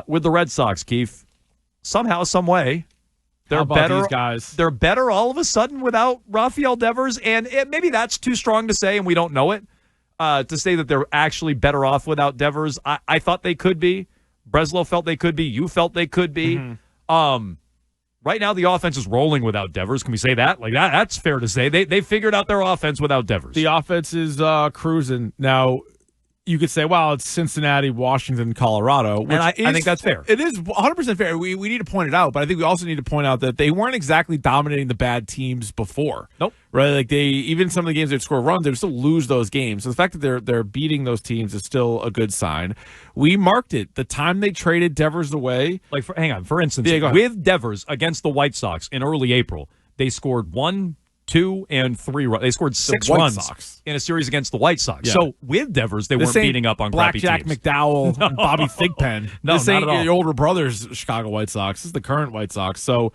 With the Red Sox, Keefe, somehow, some way, they're better. These guys? They're better all of a sudden without Rafael Devers, and maybe that's too strong to say, and we don't know it. To say that they're actually better off without Devers, I thought they could be. Breslow felt they could be. You felt they could be. Mm-hmm. Right now, the offense is rolling without Devers. Can we say that? Like that's fair to say. They figured out their offense without Devers. The offense is cruising. Now, you could say, well, it's Cincinnati, Washington, Colorado. Which and I think that's fair. It is 100% fair. We need to point it out, but I think we also need to point out that they weren't exactly dominating the bad teams before. Nope. Right? Like even some of the games they'd score runs, they would still lose those games. So the fact that they're beating those teams is still a good sign. We marked it. The time they traded Devers away. For instance, with Devers against the White Sox in early April, they scored 1, 2, and 3 runs. They scored 6 runs in a series against the White Sox. Yeah. So with Devers, they weren't beating up on crappy teams. Blackjack McDowell and Bobby Thigpen. This ain't your older brother's Chicago White Sox. This is the current White Sox. So,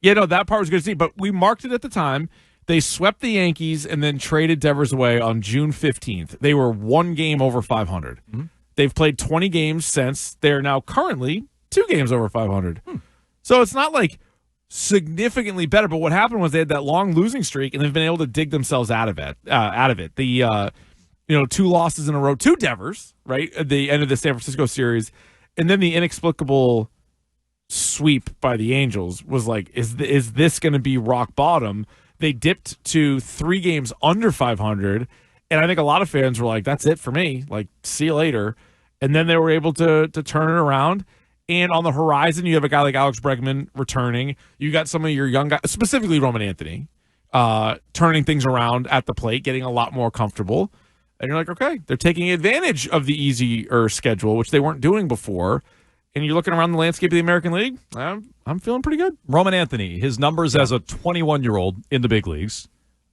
that part was good to see. But we marked it at the time. They swept the Yankees and then traded Devers away on June 15th. They were 1 game over 500. Mm-hmm. They've played 20 games since. They're now currently 2 games over 500. So it's not like significantly better, but what happened was they had that long losing streak and they've been able to dig themselves out of it. The 2 losses in a row to Devers, right, at the end of the San Francisco series, and then the inexplicable sweep by the Angels was like, is this going to be rock bottom? They dipped to 3 games under 500, and I think a lot of fans were like, that's it for me, like, see you later. And then they were able to turn it around. And on the horizon, you have a guy like Alex Bregman returning. You got some of your young guys, specifically Roman Anthony, turning things around at the plate, getting a lot more comfortable. And you're like, okay, they're taking advantage of the easier schedule, which they weren't doing before. And you're looking around the landscape of the American League, I'm feeling pretty good. Roman Anthony, his numbers as a 21-year-old in the big leagues.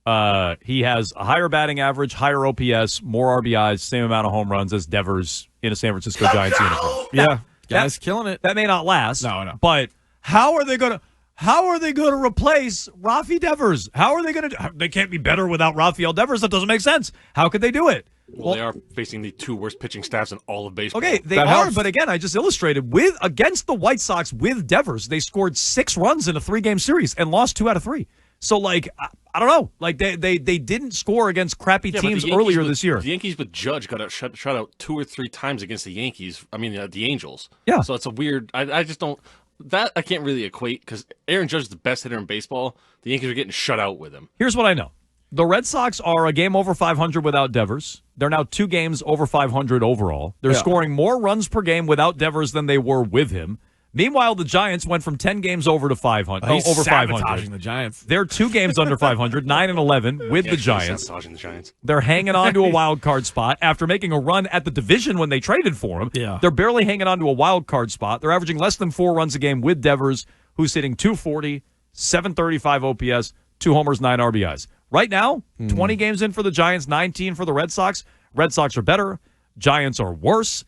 He has a higher batting average, higher OPS, more RBIs, same amount of home runs as Devers in a San Francisco Giants uniform. Yeah. Guys killing it. That may not last. No. But how are they going to replace Rafi Devers? How are they going to? They can't be better without Rafael Devers. That doesn't make sense. How could they do it? Well, they are facing the 2 worst pitching staffs in all of baseball. Okay, they are. Helps. But again, I just illustrated against the White Sox with Devers, they scored 6 runs in a 3-game series and lost 2 out of 3. So, like, I don't know. Like, they didn't score against crappy teams earlier this year. The Yankees with Judge got shut out 2 or 3 times against the Yankees. I mean, the Angels. Yeah. So it's a weird. I just don't. That I can't really equate because Aaron Judge is the best hitter in baseball. The Yankees are getting shut out with him. Here's what I know. The Red Sox are a game over 500 without Devers. They're now 2 games over 500 overall. They're scoring more runs per game without Devers than they were with him. Meanwhile, the Giants went from 10 games over to 500. Over 500. The Giants. They're 2 games under 500, 9-11 with the Giants. Sabotaging the Giants. They're hanging on to a wild card spot after making a run at the division when they traded for him. Yeah. They're barely hanging on to a wild card spot. They're averaging less than 4 runs a game with Devers, who's hitting 240, 735 OPS, 2 homers, 9 RBIs. Right now, 20 games in for the Giants, 19 for the Red Sox. Red Sox are better. Giants are worse.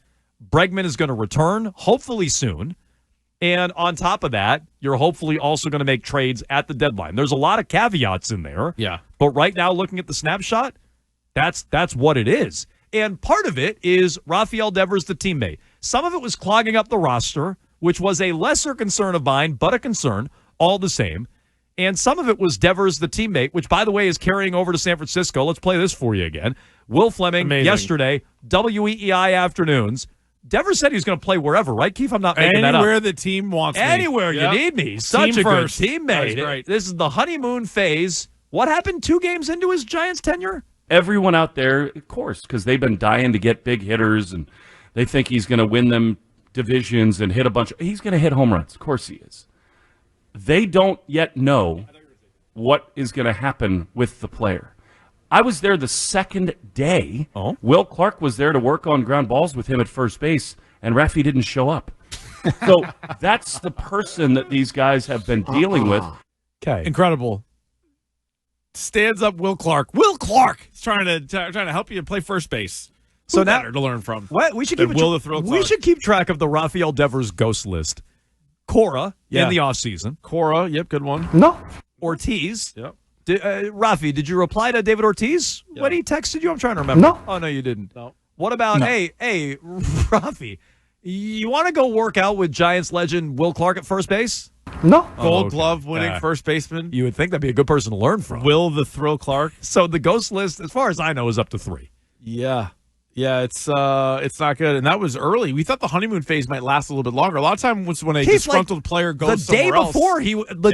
Bregman is going to return, hopefully soon. And on top of that, you're hopefully also going to make trades at the deadline. There's a lot of caveats in there. Yeah. But right now, looking at the snapshot, that's what it is. And part of it is Rafael Devers, the teammate. Some of it was clogging up the roster, which was a lesser concern of mine, but a concern all the same. And some of it was Devers, the teammate, which, by the way, is carrying over to San Francisco. Let's play this for you again. Will Fleming, yesterday, WEEI afternoons. Devers said he was going to play wherever, right, Keefe? I'm not making that up. Anywhere the team wants me. Anywhere you need me. Such team a first. good teammate. Great. This is the honeymoon phase. What happened 2 games into his Giants tenure? Everyone out there, of course, because they've been dying to get big hitters, and they think he's going to win them divisions and hit a bunch. He's going to hit home runs. Of course he is. They don't yet know what is going to happen with the player. I was there the second day. Oh. Will Clark was there to work on ground balls with him at first base, and Rafi didn't show up. So that's the person that these guys have been dealing with. Okay. Incredible. Stands up Will Clark. Will Clark is trying to help you play first base. So Who now better to learn from. What we should keep we should keep track of the Rafael Devers ghost list. Cora in the offseason. Cora, yep, good one. No. Ortiz. Yep. Rafi, did you reply to David Ortiz when he texted you? I'm trying to remember. No. Oh, no, you didn't. No. What about, hey, Rafi, You want to go work out with Giants legend Will Clark at first base? No. Gold glove winning first baseman. You would think that'd be a good person to learn from. Will the Thrill Clark. So the ghost list, as far as I know, is up to 3. Yeah. Yeah, it's not good. And that was early. We thought the honeymoon phase might last a little bit longer. A lot of time was when a disgruntled player goes somewhere else. The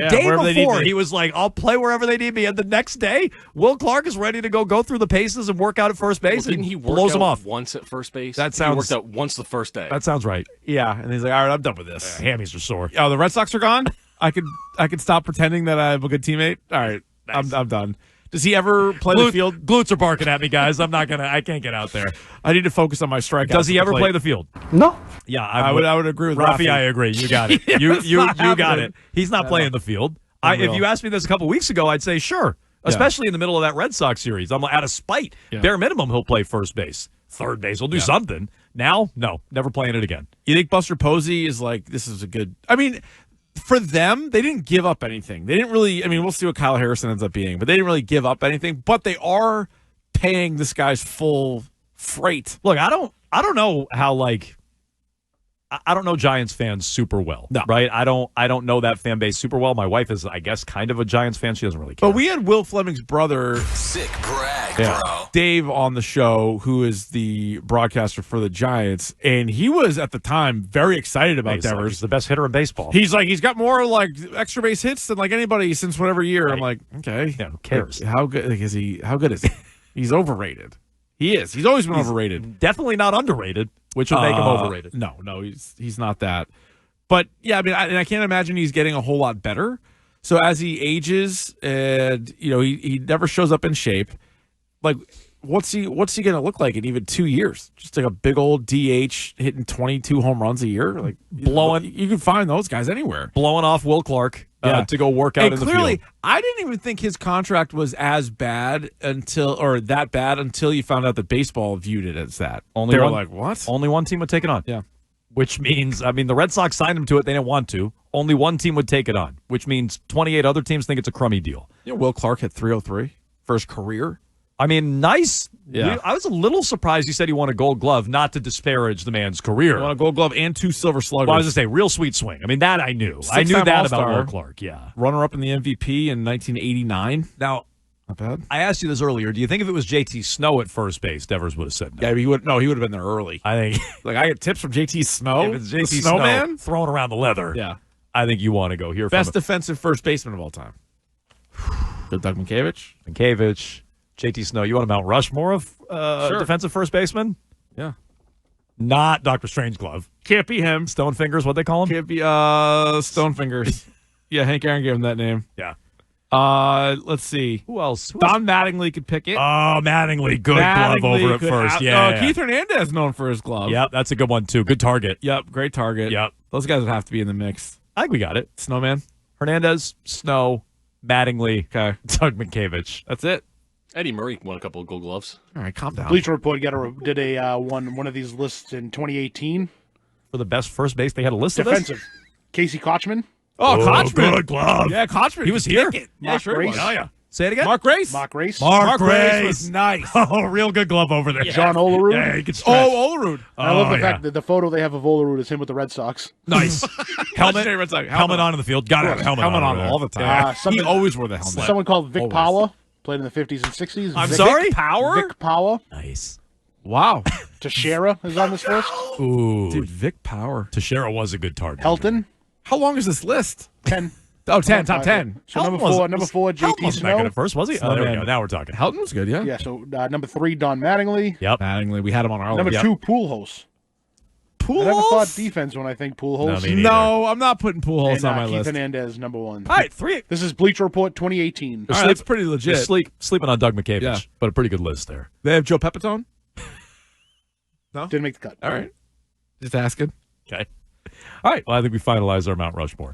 day before, he was like, I'll play wherever they need me. And the next day, Will Clark is ready to go through the paces and work out at first base. Didn't and he blows him off once at first base? He worked out once the first day. That sounds right. Yeah, and he's like, all right, I'm done with this. Hammies are sore. Oh, the Red Sox are gone? I could stop pretending that I'm a good teammate? All right, nice. I'm done. Does he ever play the field? Glutes are barking at me, guys. I can't get out there. I need to focus on my strikeouts. Does he ever play the field? No. Yeah, I would agree with Rafi. Rafi. I agree. You got it. You got it. He's not playing the field. If you asked me this a couple weeks ago, I'd say sure. Especially in the middle of that Red Sox series. I'm out of spite. Yeah. Bare minimum, he'll play first base. Third base, he'll do something. Now, no, never playing it again. You think Buster Posey is like, this is a good... I mean... For them, they didn't give up anything. They didn't really. I mean, we'll see what Kyle Harrison ends up being, but they didn't really give up anything. But they are paying this guy's full freight. Look, I don't know how I don't know Giants fans super well. No. Right? I don't know that fan base super well. My wife is, I guess, kind of a Giants fan. She doesn't really care. But we had Will Fleming's brother, Sick brag, bro. Dave, on the show, who is the broadcaster for the Giants, and he was at the time very excited about Devers. He's the best hitter in baseball. He's like, he's got more extra base hits than anybody since whatever year. Right. I'm like, okay, yeah, who cares? How good is he? How good is he? He's overrated. He is. He's always been overrated. Definitely not underrated, which would make him overrated. No, he's not that. But yeah, I mean, I can't imagine he's getting a whole lot better. So as he ages, and he never shows up in shape. Like, what's he going to look like in even 2 years? Just like a big old DH hitting 22 home runs a year, like blowing. You can find those guys anywhere. Blowing off Will Clark to go work out in the field. I didn't even think his contract was as bad until you found out that baseball viewed it as that. They were like, what? Only one team would take it on. Yeah. Which means, the Red Sox signed him to it. They didn't want to. Only one team would take it on, which means 28 other teams think it's a crummy deal. Will Clark hit 303 for his career. Nice. Yeah. I was a little surprised he said he won a Gold Glove, not to disparage the man's career. He won a Gold Glove and 2 Silver Sluggers. Well, I was going to say, real sweet swing. That I knew. I knew that about Will Clark, yeah. Runner-up in the MVP in 1989. Now, not bad. I asked you this earlier. Do you think if it was JT Snow at first base, Devers would have said no? Yeah, he would have been there early. I think. I get tips from JT Snow. If it's JT Snowman throwing around the leather. Yeah. I think you want to go here. Best defensive first baseman of all time. Good Doug Mankiewicz. JT Snow. You want a Mount Rushmore of defensive first baseman? Yeah. Not Dr. Strangeglove. Can't be him. Stone Fingers, what they call him? Can't be Stone Fingers. Yeah, Hank Aaron gave him that name. Yeah. Let's see. Who else? Don Mattingly could pick it. Oh, Mattingly. Good glove over at first. Yeah. Keith Hernandez known for his glove. Yep, that's a good one, too. Good target. Yep, great target. Yep. Those guys would have to be in the mix. I think we got it. Snowman. Hernandez, Snow, Mattingly, okay. Doug Mankiewicz. That's it. Eddie Murray won a couple of Gold Gloves. All right, calm down. Bleacher Report did a one of these lists in 2018 for the best first base. They had a list defensive. Of this? Casey Kochman. Oh, Kochman. Good glove. Yeah, Kochman. He was here. Yeah, sure Grace. was. Oh, yeah. Say it again. Mark Grace. Mark Grace was nice. Oh, real good glove over there. John Olerud. Yeah, he could stretch. Olerud. I love the fact that the photo they have of Olerud is him with the Red Sox. Nice. helmet on in the field. Got to have a helmet on all the time. He always wore the helmet. Someone called Vic Power. Played in the 50s and 60s. I'm sorry? Vic Power. Nice. Wow. Teixeira is on this list. Ooh. Dude, Vic Power. Teixeira was a good target. Helton. How long is this list? 10. Oh, 10. Top 10. So number four, JT wasn't that good at first, was he? Oh, there we go. Now we're talking. Helton was good, yeah. Yeah, so number 3, Don Mattingly. Yep. Mattingly. We had him on our Number 2, Pujols. I never thought defense when I think Pujols. No, I'm not putting Pujols on my Keith list. Hernandez, number 1. All right, 3. This is Bleacher Report 2018. All right, that's pretty legit. Sleeping on Doug Mankiewicz, but a pretty good list there. They have Joe Pepitone? No? Didn't make the cut. All right. Just asking. Okay. All right. Well, I think we finalized our Mount Rushmore.